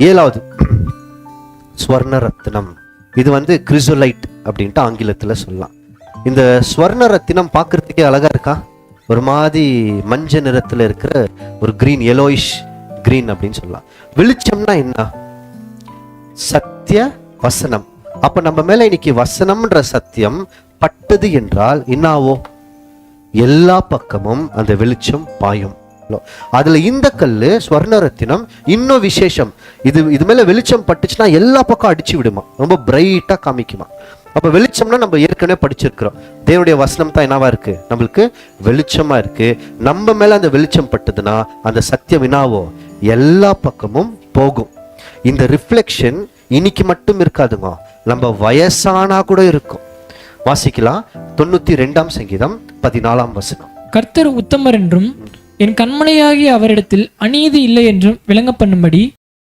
7வது ஸ்வர்ண ரத்தினம். இது கிரிசோலைட் அப்படின்ட்டு ஆங்கிலத்தில் சொல்லலாம். இந்த ஸ்வர்ண ரத்தினம் பார்க்கறதுக்கே அழகா இருக்கா? ஒரு மாதிரி மஞ்சள் நிறத்தில் இருக்கிற ஒரு கிரீன், yellowish கிரீன் அப்படின்னு சொல்லலாம். வெளிச்சம்னா என்ன? சத்திய வசனம். அப்ப நம்ம மேல இன்னைக்கு வசனம்ன்ற சத்தியம் பட்டது என்றால் என்னாவோ? எல்லா பக்கமும் அந்த வெளிச்சம் பாயும். அதுல இந்த கல்லு ஸ்வர்ண ரத்தினம் இன்னும் விசேஷம். இது மேல வெளிச்சம் பட்டுச்சுன்னா எல்லா பக்கம் அடிச்சு விடுமா, ரொம்ப பிரைட்டா காமிக்குமா. அப்ப வெளிச்சம்னா நம்ம ஏற்கனவே படிச்சிருக்கிறோம், தேவனுடைய வசனம் தான் என்னவா இருக்கு? நம்மளுக்கு வெளிச்சமா இருக்கு. நம்ம மேல அந்த வெளிச்சம் பட்டதுன்னா அந்த சத்தியம் என்னாவோ? எல்லா பக்கமும் போகும். இந்த ரிஃப்ளெக்ஷன் இன்னைக்கு மட்டும் இருக்காதுங்க, நம்ம வயசானா கூட இருக்கும். வாசிக்கலாம் 92ஆம் சங்கீதம் 14ஆம் வசனம். கர்த்தர் உத்தமர் என்றும் என் கண்மலையாகிய அவரிடத்தில் அநீதி இல்லை என்றும் விளங்க பண்ணும்படி